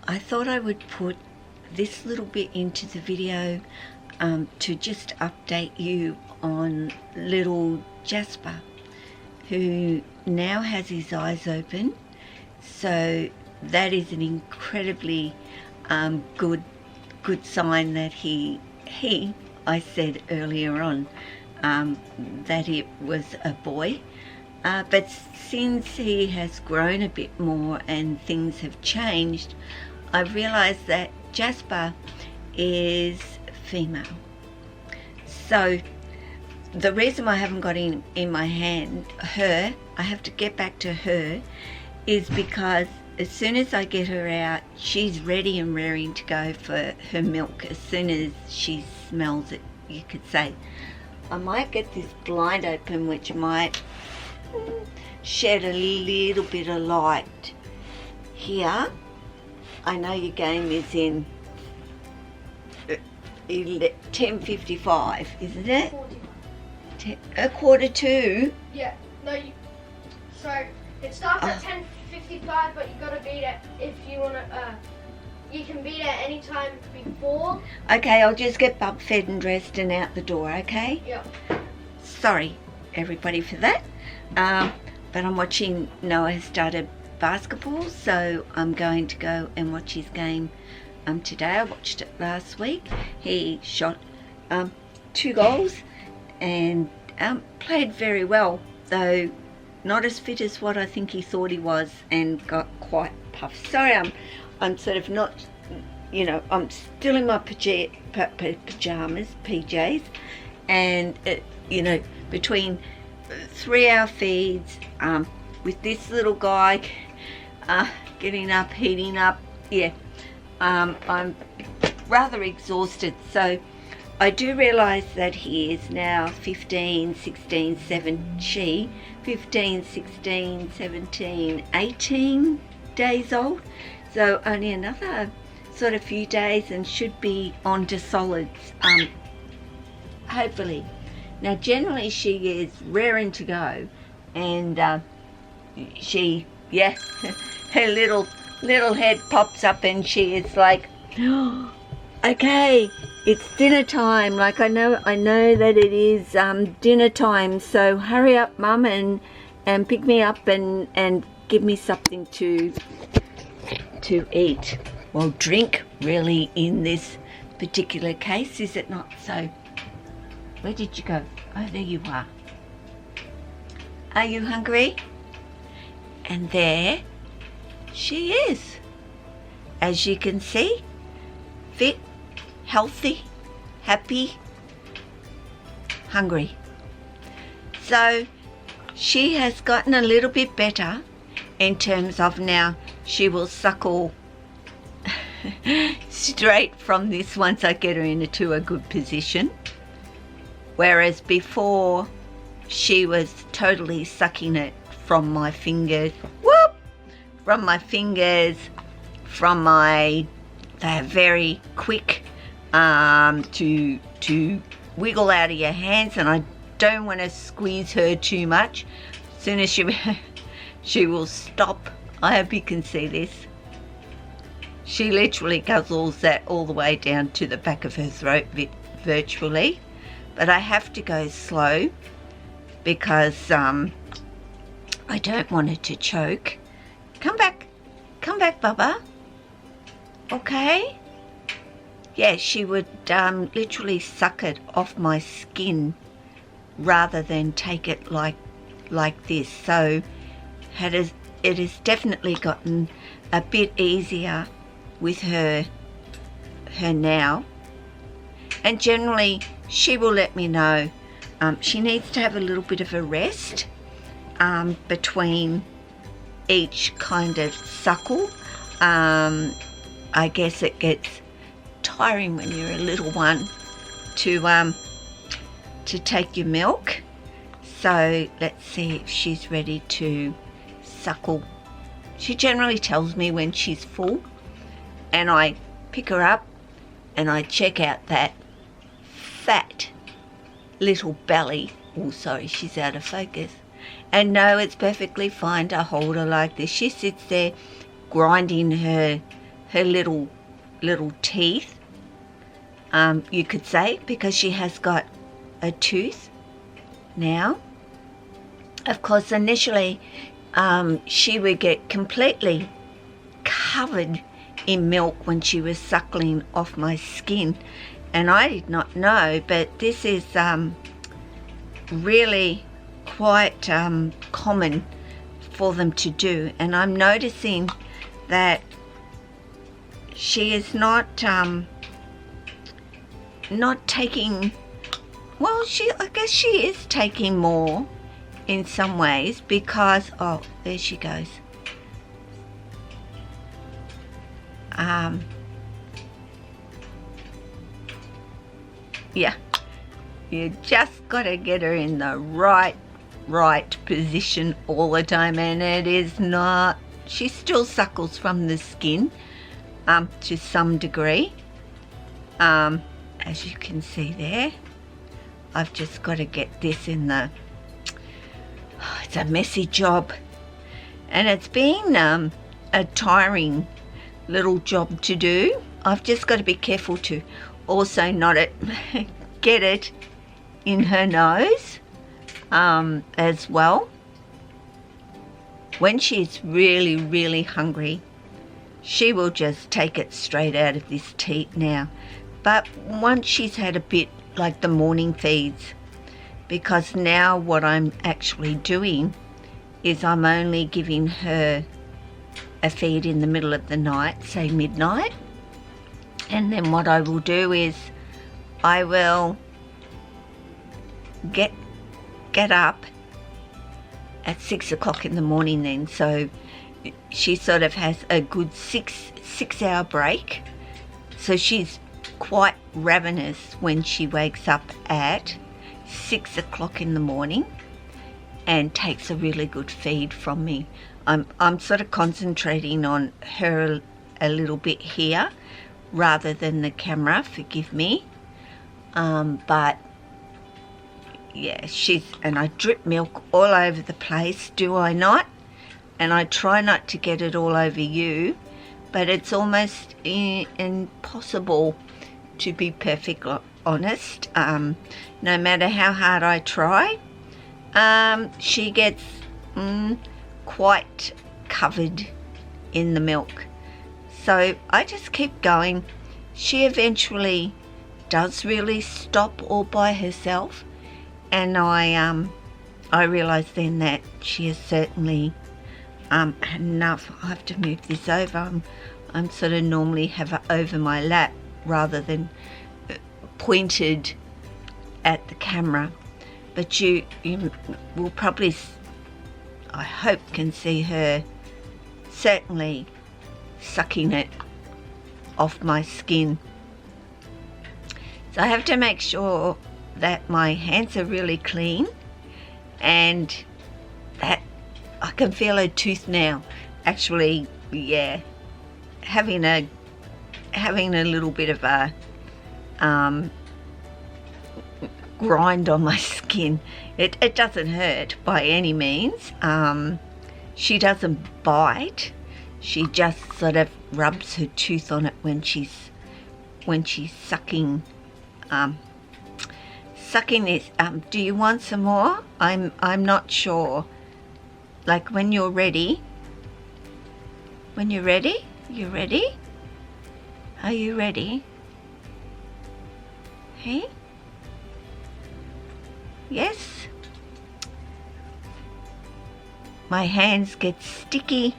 I thought I would put this little bit into the video to just update you on little Jasper, who now has his eyes open. So that is an incredibly good sign that I said earlier on that it was a boy. But since he has grown a bit more and things have changed, I realised that Jasper is female. So the reason I haven't got in my hand her, I have to get back to her, is because as soon as I get her out, she's ready and raring to go for her milk as soon as she smells it, you could say. I might get this blind open, which might shed a little bit of light here. I know your game is in 10:55, isn't it? 1:45. Yeah, no, so it starts at 10:55, but you gotta beat it if you wanna, you can beat it any time before. Okay, I'll just get Bub fed and dressed and out the door, okay? Yeah. Sorry, everybody, for that. But I'm watching, Noah has started basketball, so I'm going to go and watch his game today. I watched it last week. He shot 2 goals and played very well, though not as fit as what I think he thought he was, and got quite puffed. Sorry, I'm sort of not, you know, I'm still in my pajamas, PJs, and you know, between 3-hour feeds with this little guy getting up, heating up, yeah, I'm rather exhausted. So I do realise that he is now 15, 16, 17, 18 days old. So only another sort of few days and should be on to solids, hopefully. Now generally she is raring to go, and she, yeah, her little head pops up and she is like, oh, okay, it's dinner time. Like I know that it is dinner time, so hurry up, Mum, and pick me up and give me something to eat. Well, drink really in this particular case, is it not? So where did you go? Oh, there you are. Are you hungry? And there she is. As you can see, fit, healthy, happy, hungry. So she has gotten a little bit better in terms of now she will suckle straight from this once I get her into a good position. Whereas before she was totally sucking it from my fingers, whoop, from my fingers, from my, they're very quick to wiggle out of your hands, and I don't want to squeeze her too much. As soon as she will stop. I hope you can see this. She literally guzzles that all the way down to the back of her throat virtually. But I have to go slow because I don't want her to choke. Come back, Bubba. Okay? Yeah, she would literally suck it off my skin rather than take it like this. So it has definitely gotten a bit easier with her now. And generally she will let me know she needs to have a little bit of a rest between each kind of suckle. I guess it gets tiring when you're a little one to take your milk. So let's see if she's ready to suckle. She generally tells me when she's full, and I pick her up and I check out that fat little belly. Oh, sorry, she's out of focus. And no, it's perfectly fine to hold her like this. She sits there grinding her little teeth, you could say, because she has got a tooth now. Of course, initially she would get completely covered in milk when she was suckling off my skin, and I did not know, but this is really quite common for them to do. And I'm noticing that she is not taking, well, I guess she is taking more in some ways, because, oh, there she goes. Yeah, you just got to get her in the right position all the time, and it is not, she still suckles from the skin to some degree, as you can see there. I've just got to get this in the, it's a messy job, and it's been a tiring little job to do. I've just got to be careful to also not get it in her nose as well. When she's really hungry, she will just take it straight out of this teat now. But once she's had a bit, like the morning feeds, because now what I'm actually doing is I'm only giving her a feed in the middle of the night, say midnight, and then what I will do is I will get up at 6 o'clock in the morning then, so she sort of has a good six hour break, so she's quite ravenous when she wakes up at 6 o'clock in the morning and takes a really good feed from me. I'm sort of concentrating on her a little bit here rather than the camera, forgive me, but yeah, and I drip milk all over the place, do I not? And I try not to get it all over you, but it's almost impossible, to be perfectly honest. No matter how hard I try, she gets quite covered in the milk. So I just keep going. She eventually does really stop all by herself, and I realise then that she is certainly had enough. I have to move this over. I'm sort of normally have it over my lap rather than pointed at the camera, but you will probably, I hope, can see her certainly sucking it off my skin. So I have to make sure that my hands are really clean, and that I can feel her tooth now. Actually, yeah, having a little bit of a grind on my skin. It doesn't hurt by any means. She doesn't bite. She just sort of rubs her tooth on it when she's sucking this. Do you want some more? I'm not sure. Like when you're ready. When you're ready? You ready? Are you ready? Hey? Yes? My hands get sticky.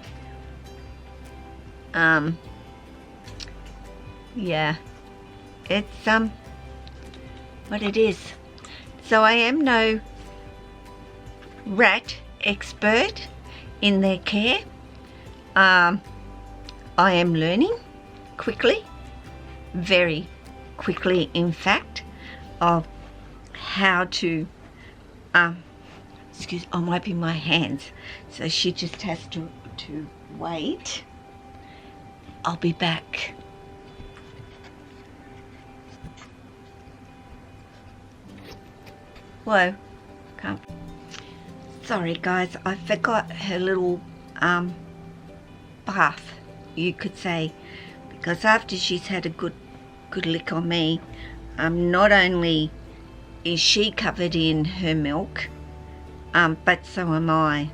Yeah. It's what it is. So I am no rat expert in their care. I am learning quickly, very quickly in fact, of how to I'm wiping my hands, so she just has to wait. I'll be back. Whoa, can't. Sorry guys, I forgot her little bath, you could say, because after she's had a good lick on me, not only is she covered in her milk, but so am I.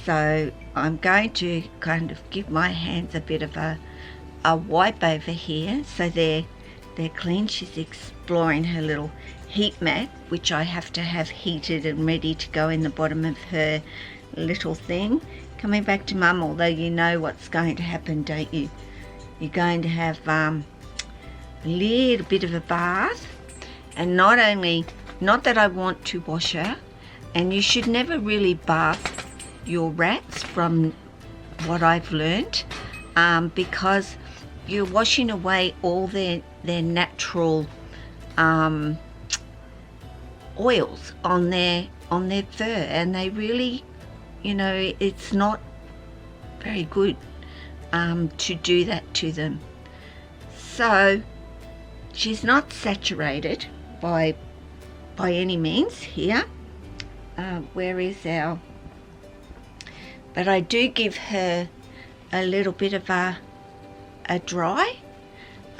So I'm going to kind of give my hands a bit of a wipe over here, so they're clean. She's exploring her little heat mat, which I have to have heated and ready to go in the bottom of her little thing. Coming back to Mum, although you know what's going to happen, don't you? You're going to have a little bit of a bath, and not that I want to wash her, and you should never really bath your rats from what I've learnt, because you're washing away all their natural oils on their fur, and they really, you know, it's not very good to do that to them. So she's not saturated by any means here. Where is our, but I do give her a little bit of a dry.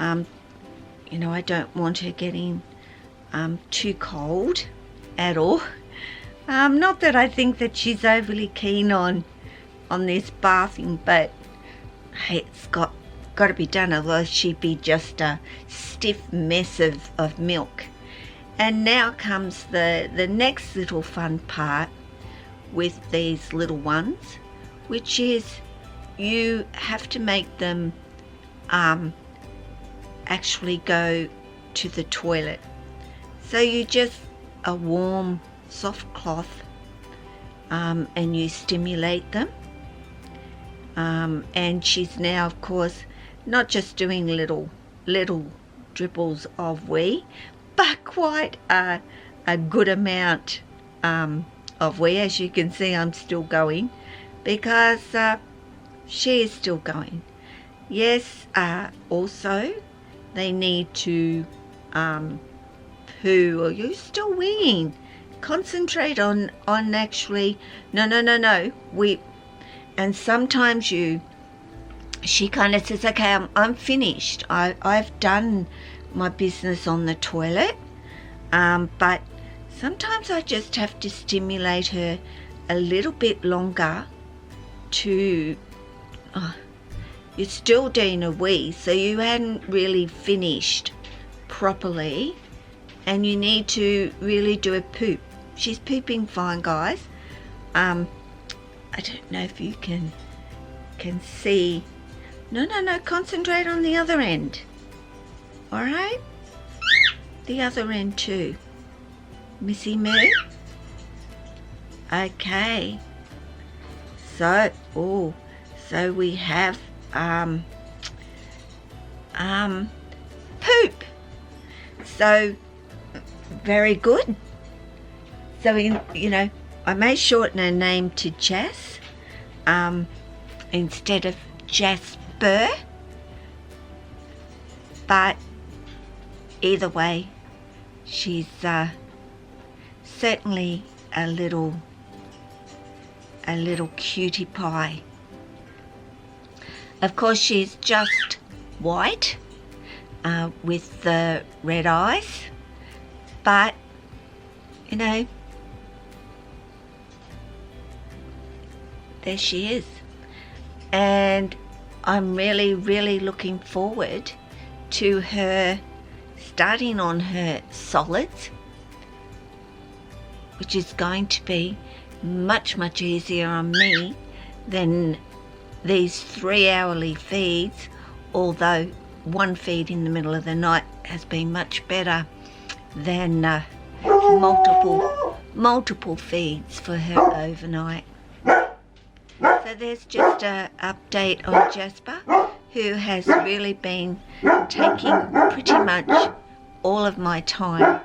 You know, I don't want her getting too cold at all. Not that I think that she's overly keen on this bathing, but hey, it's got to be done, otherwise she'd be just a stiff mess of milk. And now comes the next little fun part with these little ones, which is you have to make them actually go to the toilet. So you just a warm soft cloth, and you stimulate them, and she's now of course not just doing little dribbles of wee, but quite a good amount of wee. As you can see, I'm still going because she is still going. Yes, also they need to poo. Or you're still weeing. Concentrate on actually no we. And sometimes she kind of says, okay, I'm finished, I've done my business on the toilet, but sometimes I just have to stimulate her a little bit longer to you're still doing a wee, so you hadn't really finished properly, and you need to really do a poop. She's pooping fine, guys. I don't know if you can see. No, concentrate on the other end. All right, the other end too, Missy Moo. Okay, so we have poop. So very good. So you know, I may shorten her name to Jas instead of Jasper, but either way, she's certainly a little cutie pie. Of course, she's just white with the red eyes, but you know, there she is. And I'm really looking forward to her starting on her solids, which is going to be much easier on me than these 3 hourly feeds, although one feed in the middle of the night has been much better than multiple feeds for her overnight. So there's just an update on Jasper, who has really been taking pretty much all of my time,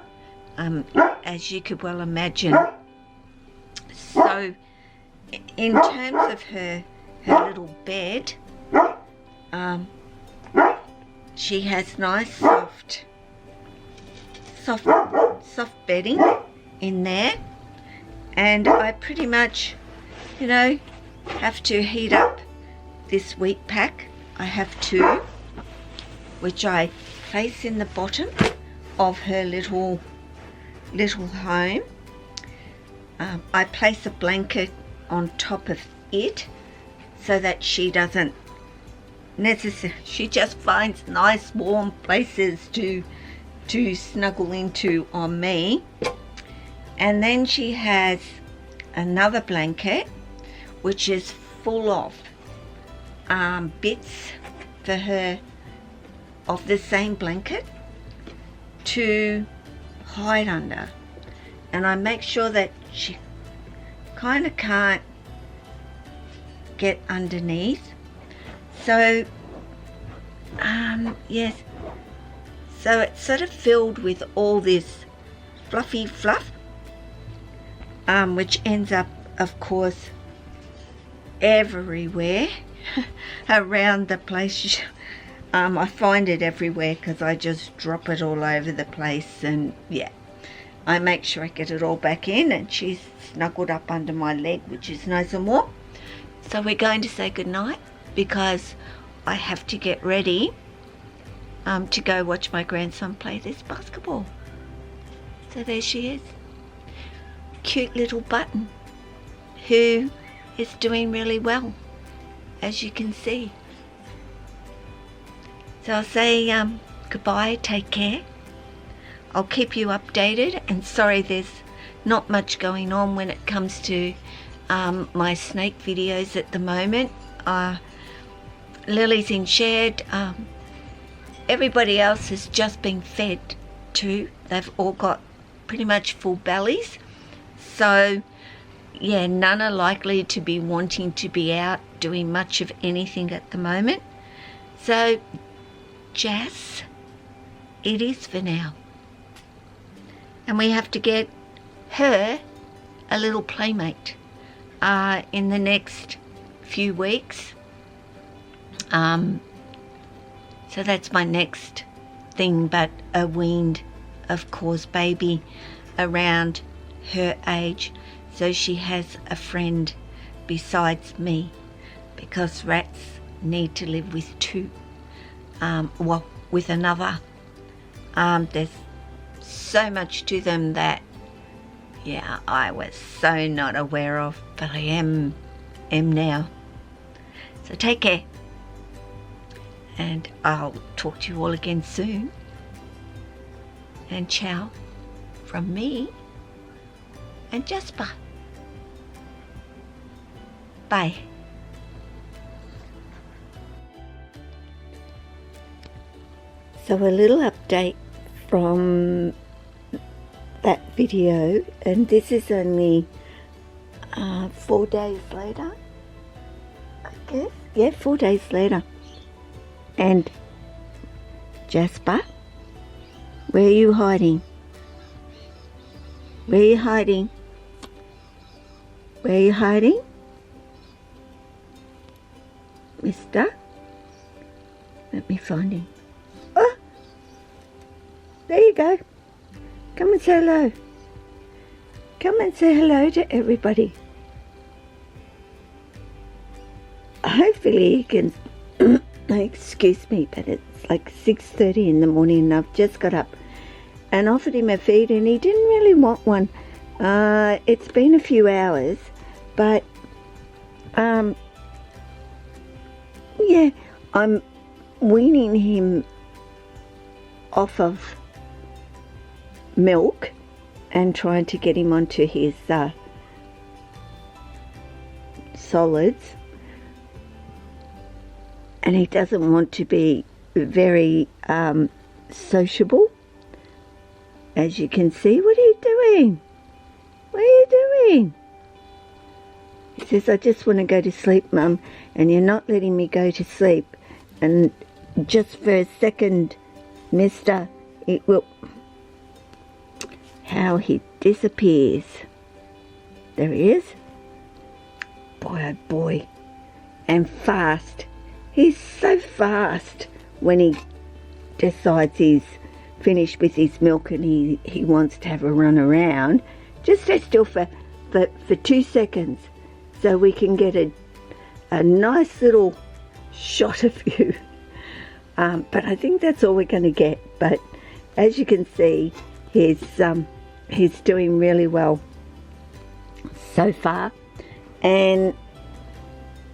as you could well imagine. So in terms of her little bed, she has nice soft bedding, in there, and I pretty much, you know, have to heat up this wheat pack. I have two, which I place in the bottom of her little home. I place a blanket on top of it so that she doesn't she just finds nice warm places to snuggle into on me. And then she has another blanket which is full of bits for her of the same blanket to hide under, and I make sure that she kind of can't get underneath. So yes, so it's sort of filled with all this fluffy fluff, which ends up, of course, everywhere around the place. I find it everywhere because I just drop it all over the place, and yeah, I make sure I get it all back in, and she's snuggled up under my leg, which is nice and warm. So we're going to say goodnight because I have to get ready to go watch my grandson play this basketball. So there she is, cute little button who is doing really well, as you can see. So I'll say goodbye, take care. I'll keep you updated, and sorry there's not much going on when it comes to my snake videos at the moment. Lily's in shed. Everybody else has just been fed too. They've all got pretty much full bellies. So yeah, none are likely to be wanting to be out doing much of anything at the moment. So Jas, it is for now. And we have to get her a little playmate in the next few weeks. So that's my next thing, but a weaned, of course, baby around her age. So she has a friend besides me, because rats need to live with two. Well, with another. There's so much to them that, yeah, I was so not aware of, but I am now. So take care, and I'll talk to you all again soon. And ciao from me and Jasper. Bye. So a little update from that video, and this is only 4 days later, I guess. Yeah, 4 days later. And Jasper, where are you hiding? Where are you hiding? Where are you hiding? Mister? Let me find him. Oh! There you go. Come and say hello. Come and say hello to everybody. Hopefully you can... Excuse me, but it's like 6:30 in the morning and I've just got up and offered him a feed and he didn't really want one. It's been a few hours, but yeah, I'm weaning him off of milk and trying to get him onto his solids, and he doesn't want to be very sociable, as you can see. What are you doing? What are you doing? He says, I just want to go to sleep, Mum, and you're not letting me go to sleep. And just for a second, mister, it will... How he disappears. There he is. Boy, oh boy. And fast. He's so fast when he decides he's finished with his milk and he wants to have a run around. Just stay still for 2 seconds so we can get a nice little shot of you. But I think that's all we're going to get. But as you can see, he's doing really well so far. And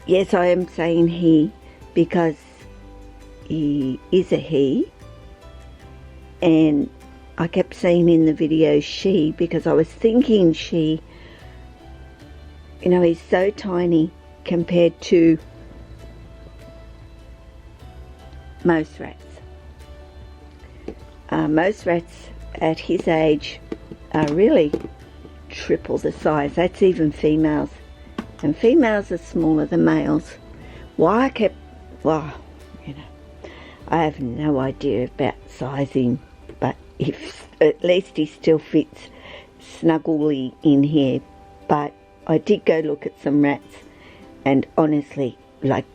yes, I am saying he because he is a he. And I kept saying in the video she because I was thinking she. You know, he's so tiny compared to most rats. Most rats at his age are really triple the size. That's even females. And females are smaller than males. Why I kept, well, you know, I have no idea about sizing, but if at least he still fits snugly in here. But I did go look at some rats, and honestly, like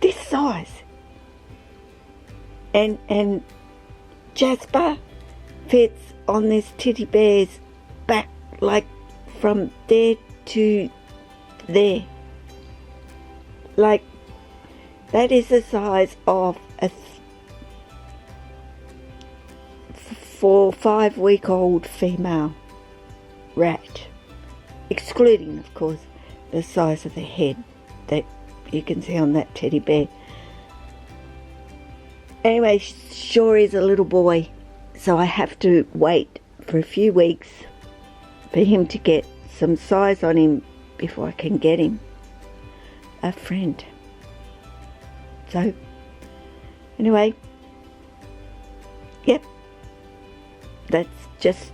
this size. And Jasper fits on this teddy bear's back, like from there to there. Like, that is the size of a 4-5-week-old female rat, excluding, of course, the size of the head that you can see on that teddy bear. Anyway, sure is a little boy, so I have to wait for a few weeks for him to get some size on him before I can get him a friend. So, anyway, yep, that's just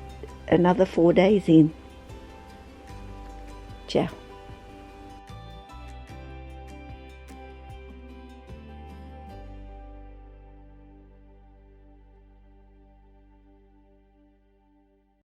another 4 days in. Ciao.